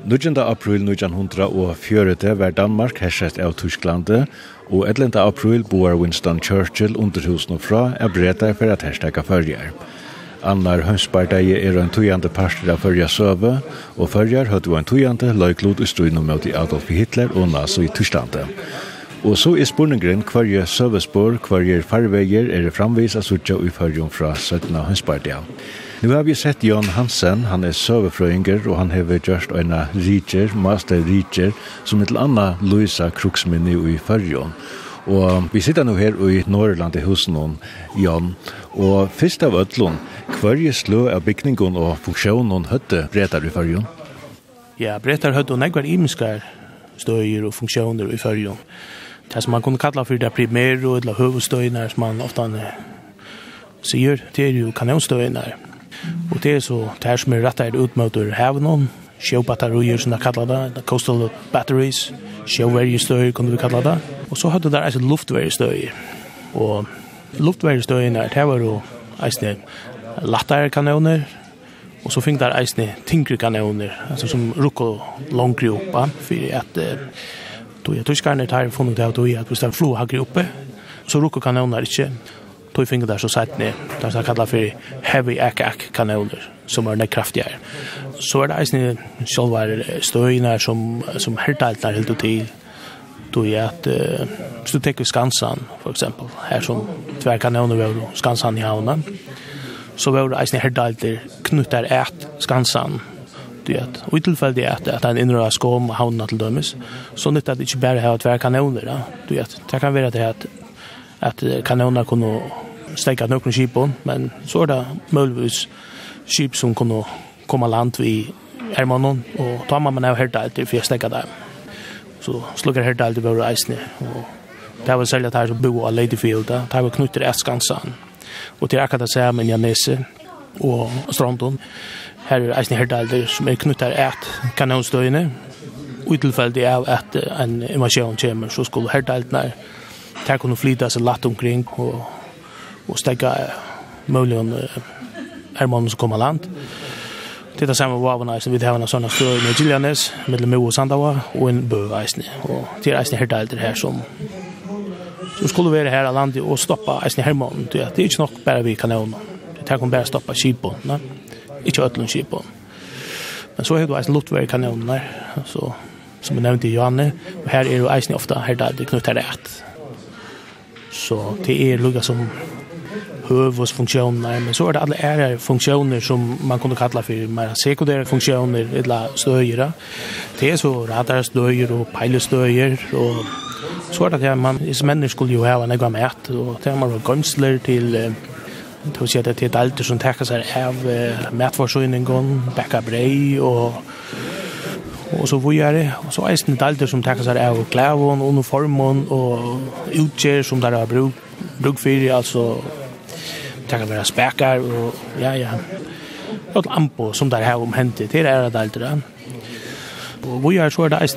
9. april 1940 var Danmark hersett av Tysklandet, og 11. april boar Winston Churchill underhusen fra breta for at hersteka Føroyar. Annar heimsbardagi en tøyande parster av Føroya søve, og Føroyar hadde en tøyande løyklod i strøyne mot Adolf Hitler og Nazi i Tysklandet. Og så spurningen hvørje søvespår, hvørje farveier framvisa suttja i Føroyum fra 17. heimsbardaga. Nu har vi sett Jonn Hansen, han søgufrøðingur, og han har gjort en riker, master riker, som til anna løysa krígsminni i Føroyum. Og vi sitter nå her i Norrland i husen, Jonn, og først av ødlån, hvørje slå av bygningen og funksjonen høtte bretar i Føroyum? Ja, bretar høtte nekvar imenskar støyer og funksjoner i Føroyum. Det som man kunne kalla for det primære eller hovedstøyene, som man ofte sier, det jo kanonstøyene. Og det så det som rettet ut mot havnen, sjøbatterier som de kallar det, coastal batteries, sjøverjestøyer kunne vi kalla det. Og så hadde det luftverjestøyer. Og luftverjestøyene, det var jo eisne lattere kanoner, og så fikk det eisne tyngre kanoner, altså som rukk og langre oppa, for at tyskerne har funnet det at hvis det flo hakre oppe, så rukk og kanoner ikke. Då finner där så sett ner. Det är kallat för heavy ack kanoner som är kraftigare. Så är det alltså själva stöjnar som helt helt till. Då är att så tar Skansan för exempel här som två kanoner var Skansan i Havn. Så var det alltså helt knuttar ät Skansan. Det att och i tillfälle det att en inre skom Havn till dömes. Så det att inte bara ha två kanoner då. Det att det kan vara det att kanoner kunde steka några skipon, men så det möjligtvis skip som kunde komma land vid Hermanon, och tar man av helt alltid för att steka där. Så sluggar helt alltid våra eisne, och det var sälja här som bo av Ladyfield, det var knutter Skansan. Och till akkurat säga med Janese och Strandon, här är eisne helt alltid som knutter kanonstöjne, och i tillfälle av att en invasion kommer, så skulle helt alltid när det kunde flyta sig latt omkring och stäcka möjligen Hermanon som kommer land. Det är samma Vágum som vi har en sån stor med Gillianes, med Mo och Sandoynni och en böväsne. Och det är eisne helt alltid här som skulle vara här i landet och stoppa eisne Hermanon. Det är inte nog bara vi kanoner. Det kan bara stoppa skipon, ne? Inte ötlund skipon. Men så är det eisne luftverkanoner, så som jag nämnde i Johanne, och här är det eisne ofta helt alltid knuttar rätt. Så det är lugga som huvudfunktioner, men så är det alla ära funktioner som man kunde kalla för mer sekundära funktioner eller stöjera. Det är så radarstöjer och pejlestöjer, och så är det att man som människor skulle ju ha några mät, och det man har gonsler till då ser det till allt som täcker sig av mätförsörjningen, backa brej och så vidare. Och så är det allt som täcker sig av klävon, uniformen och utger som där har bruk för, alltså täcker vara späkar och ja. Och lampo som där har hänt det är det allt det. Och vi är så där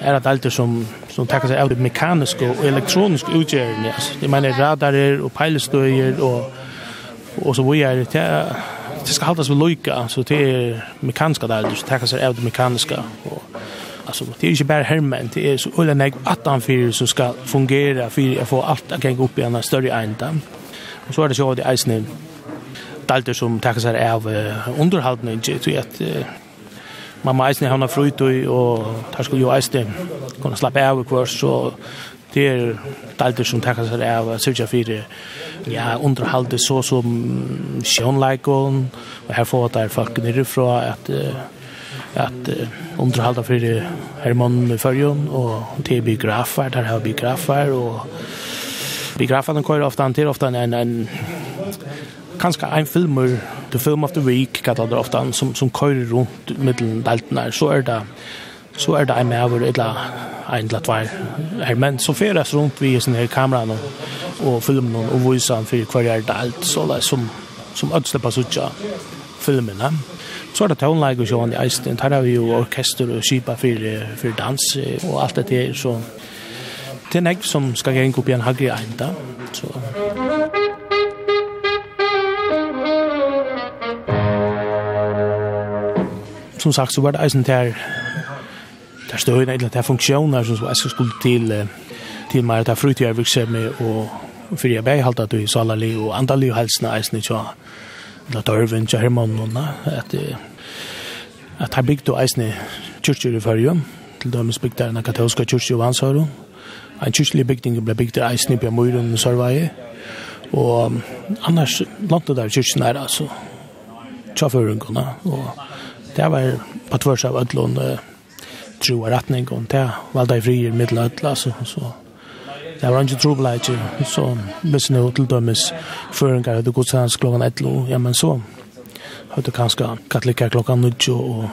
är det allt som täcker sig av mekaniska och elektroniska utgörningar. Det menar radarer och pejlestöjer och så vidare. Det ska hållas vid lojka, så det är mekaniska där, så täcker sig av det mekaniska. Och alltså det är inte bara hermen, det är så olika attanfyr som ska fungera för att få allt att gå upp i en större ända. Och så är det så att det är dalter som täcker sig av underhållning, till att man måste ha frutøy, och där skulle ju ästen kunna slappa av kurs, så det är dalter som täcker sig av söka för underhållet så som sjönlikon, och här får där folk nerifrån att underhålla för Hermanon i Føroyum, och till biografer, där har biografer, och biograferna kör ofta en kanske en film, the film of the week kallar det ofta, som kör runt mellan daltarna, så är det en med eller en eller två Herman som färdas runt vid sin här kameran och filmen och voicean för kvar dalt, så där som ödsläppa sucha filmerna. Så är det tonlag och Jonn Hansen, här har vi ju orkester och skipa för dans och allt det där, så det är något som ska gå upp i en högre ända. Så som sagt så var det eisen där där står det att det funktioner som så skulle till mer att frutjär virksomhet och för jag bär halt att du så alla liv och andra liv helst nice så att Irvin och Herman att har byggt och isne kyrkor i Føroyum till dömes byggt där en katolska kyrka i Vansøru. En kyrklig bygning blev byggt där isne på Møyren i Sørvági. Och annars långt där kyrkan är alltså tjaförungarna och det var på tvärs av ödlån tro och rättning och det valde i frier middelödla så det var inte trobladje så hvis nu till dömes förungar hade gått sedan klockan 11 ja men så hade kanske katoliker klockan 9 och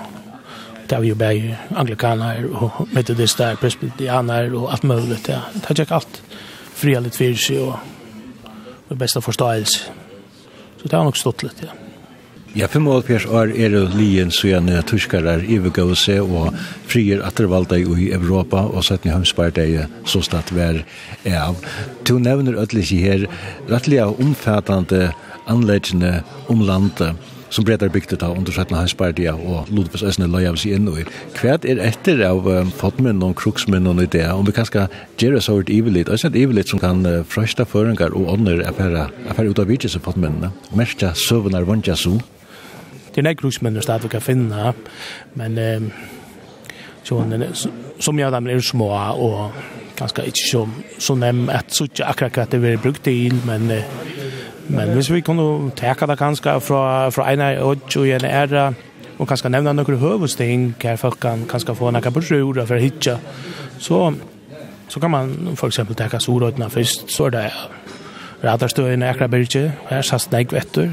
det var ju bäg anglikaner och metodister, presbyterianer och allt möjligt det gick allt fria lite för sig och det bästa förståelse så det har nog stått lite Ja, 45 år det liðin síðani tyskarar yfirgåðu seg og frier attervalda i Europa og sett i heimsbardagi så start vær av. Du nevner ödlis her rettliga omfattande anleggene landet som bredar byggt ta under settna heimsbardagi og Ludvigs Øsne løy av seg inn i. Hva etter av fotminn og krígsminnini i det? Om vi kanskje gjør så et ivelit, og et ivelit som kan frøsta føringar og ånder affæra ut av vidjes av fotminnene. Merkja søvnar vondja så. Det är krígsminnini stadig kan finna, men som jag där är små och ganska inte så näm att söka akkurat det vill brukt till men hvis vi kunde ta det ganska från ena och en era och kanske nämna några huvudting där folk kan kanske få några bröd för hitcha så kan man för exempel ta sorotna först så där aðrastaðni akraberge här så snägg vetter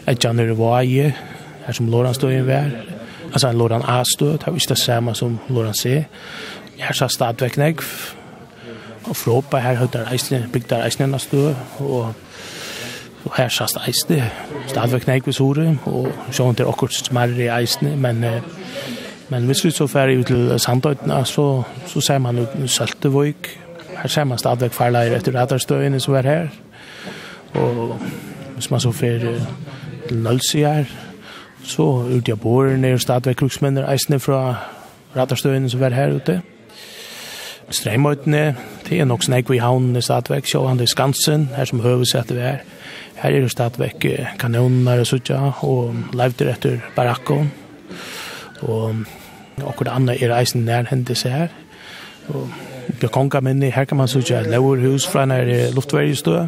ett januari Vági här som Loran står in vär alltså en Loran A-stöd har vi det samma som Loran C här så stadväck nägg och Froðba här hade Eisne byggt där Eisne stöd och här så stadväck nägg vid Sorum och så inte okkur smærri Eisne men hvis vi så färdig ut till Sandoynni så ser man ut Søltevøk här ser man stadväck farleir efter aðrastaðni som är här och hvis man så fer til Nølsiar så ut jag bor ner stadväck krígsminnini Eisne från aðrastaðni som är här ute. Streymoytene, det er nok snakk vi havn i stadväck, så han det Skansen, her som høvesettet vi er. Her det stadväck kanoner og suttja, og leivder etter barakkon. Og akkurat andre Eisen nærhendet seg her. Og på Kongminni, her kan man suttja et leverhus fra en luftvergestø,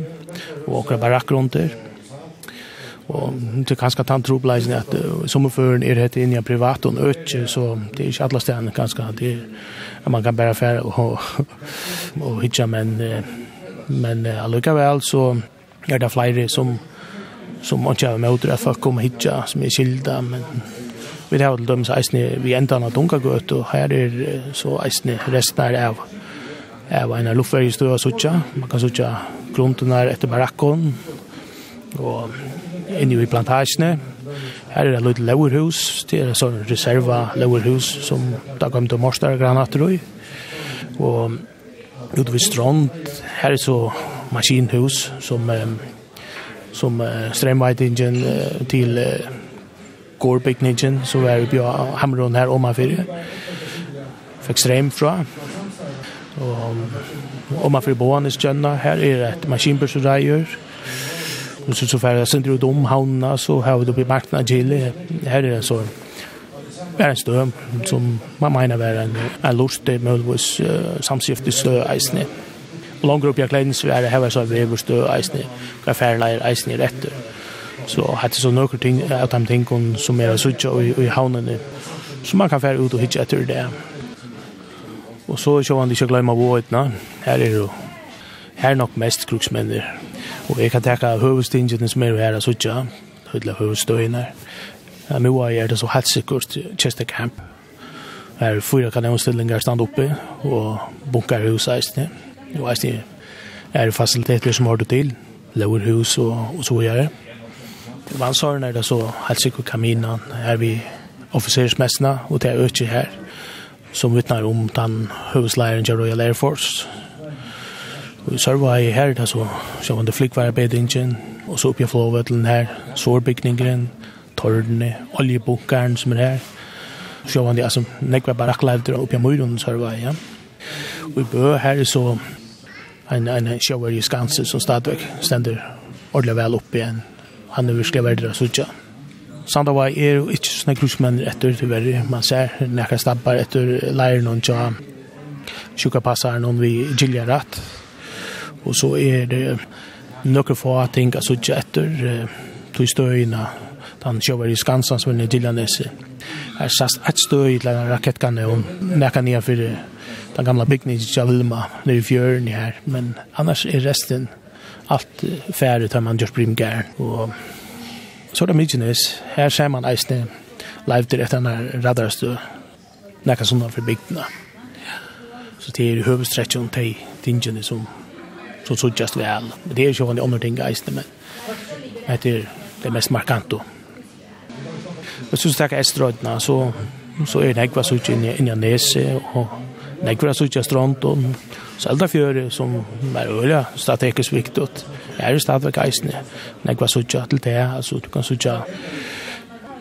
og akkurat barakker rundt der. Og det kanskje ta trobleisen at sommerføren hette inn i privat og øtje, så det ikke alle stedene kanskje det man kan bare fære og hitja, men allikevel så det flere som ikke har med at folk kommer hitja, som skilda, men vi har til dømes eisne vi enda av Dunkagøt, og her så eisne resten av en luftvergestø og suttja. Man kan suttja grunnene etter barakkon, og inne i plantasjene. Her det et leverhus, det et sånn reserva leverhus som da kom til morstargranater i. Og ute ved Strand, her så maskinhus som strømveitingen til gårdbygningen som var på Hamron her omanfyrir. Fikk strøm fra. Og omanfyrir båanes kjønna, her et maskinbursreier. Och så för sen ut havna så har vi då på marknaden Gille här det så en stöm som man menar var en lust det möjligtvis samskift stö Eisne och lång grupp jag klädens vi är här så vi stö Eisne affärleir Eisne rätt så hade så några ting att de tänker som är så i havnen så man kan färra ut och hitta efter det och så så man inte glömma våtna här är det här nog mest krígsminnini. Og jeg kan tenke høvestingen som her, så ikke, høyde høvestøyene. Nå er det så helt sikkert Chester Camp. Her 4 kanonstillinger stand oppe, og bunkerhus eisne. Og eisne er fasiliteter som har det til, leverhus og så gjøre. Til Vansøren er det så helt sikkert kaminen, her vi offisersmessene, og det er ikke her, som vittnar om den høvestleiren til Royal Air Force. Og så var jeg her, da så var det flikkvarebeidingen, og så oppe i flåvettelen her, sårbygningen, tårdene, oljebunkeren som er her. sjåvande, alltså nekva barakklevder oppi av møyron sørva, ja. Og i bø her så en sjåver i Skanse som stadig stender ordentlig vel opp igjen. Han virkelig verdig å sutja. Sandoynni jo ikke sånne kruksmenner etter til verre. Man ser nekka stabbar etter leiren og tja sjukapassar noen vi gilja rett. Og så det noen få ting å sutja etter tog støyna den sjåver i Skansen som gilja nese. Her sast et støy til en rakettkanon nekka nya for den gamla bygningen av Vilma nere i fjøren her. Men annars resten allt färdigt tar man just brimgärn och så det mycket här ser man eisne live direkt när radarstö näka såna för bygdena så det är huvudsträckan till tingen som så just väl det är ju en annan ting eisne men det är det mest markanto och så stack estrodna så är det vad så in i näse och nekva så just runt och Skálafjørðin som öliga strategiskt viktigt. Det stadigvæk eisne. Nekva så till det, alltså du kan så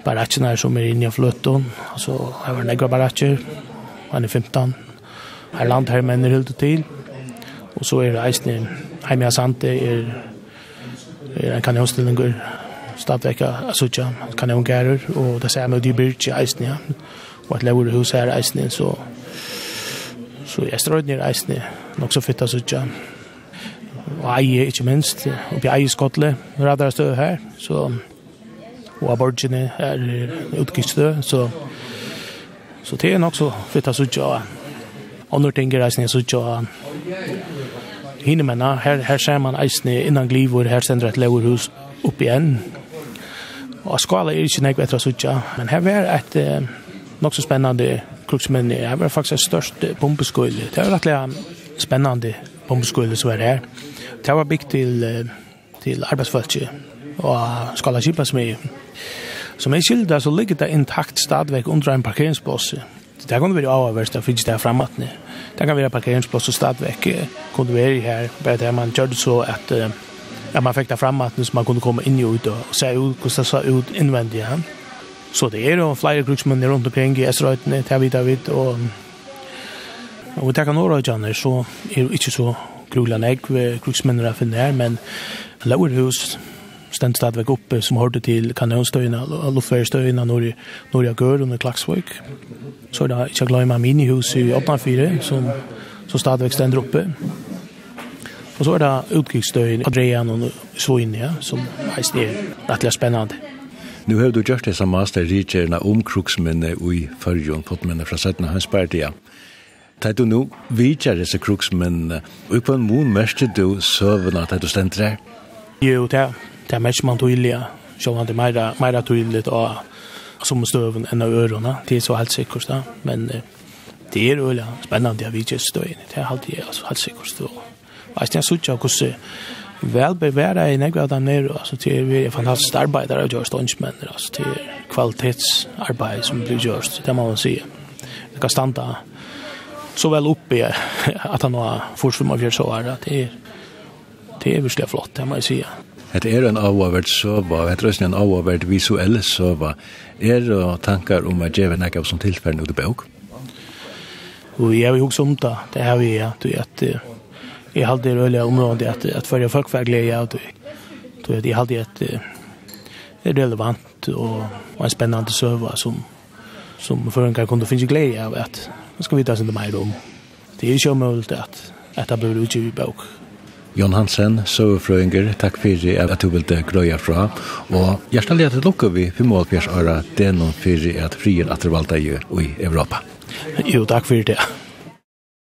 baratsjene som inne i fløtten. Altså, her var nekva baratsjer. Han 15. Her land her menner helt til. Og så det eisne heimja sante en kanonstillinger stadigvæk så kanongærer og det ser med de byrge eisne ja. Og et lever hus her eisne så jeg strød ned eisne nok så fitta sutja og eie ikke minst oppi Eiðiskolli radarstø her så og aborigine utgiftsstø så det nok så fitta sutja andre ting eisne sutja hinnemenna her ser man eisne innan glivor her sender et leverhus opp igjen og skala ikke nek etter sutja men her var et nok så spennende krígsminni. Det var faktisk et størst bombeskål. Det var rettelig spennende bombeskål som var her. Det var bygd til arbeidsfølge og skalaskipa som som skilder så ligger det intakt stadigvæk under en parkeringsplass. Det kan være áhugaverd at finnes det fremattene. Det kan være parkeringsplass og stadigvæk kunne være her. Bare det man gjør det så at man fikk det fremattene så man kunne komme inn og ut og se ut hvordan det så ut innvendig. Ja. Så det jo flere krígsminni rundt omkring i Esrøytene, til vidt, og vi tenker Norrøyene, så det ikke så grugla nekv krígsminni å finne her, men Laurhus stendt stadigvæk oppe som hørte til kanonstøyene og luftverstøyene når jeg går under Klaksvøk. Så det ikke glemme minihus i 8-4 som stadigvæk stender oppe. Og så det utkiksstøyene, Adrian og Svoin, ja, som er rettelig spennende. Nu har du gjort det som masterrikerna krígsminni i Føroyum, fotminne fra seinni heimsbardagi. Da du nu vidjar disse krígsminni, og på en mån merker du søvna da du stender her? Jo, det merker man tydelig, så det meira tydelig og som støven enn av ørene, det så helt sikkert da, men det øyelig spennende å vidja støyene, det alltid helt sikkert. Og jeg synes hvordan vel bevara i nekva av dem nere, altså til fantastisk arbeid der av gjørst åndsmenner, altså til kvalitetsarbeid som blir gjørst, det må man si. Det kan standa så vel oppi at han har forsvummet så her, det virkelig flott, det må jeg si. Det en áhugaverd søva, det også en áhugaverd visuell søva. Det tankar om at gjøre nekva som tilfell ut i bøk? Og jeg har jo også om det har vi, at jeg hadde det røylig området at for folk var glede av det. Jeg hadde et relevant og en spennende søva som føringer kunne finne glede av at man skal vite sin mer om. Det ikke umulig at det blir utgivet i bok. Jonn Hansen, søgufrøðingur, takk fyrir at du ville grøya fra, og hjertelig at lukker vi 45 åra denon fyrir at frier at valda i Europa. Jo, takk fyrir det.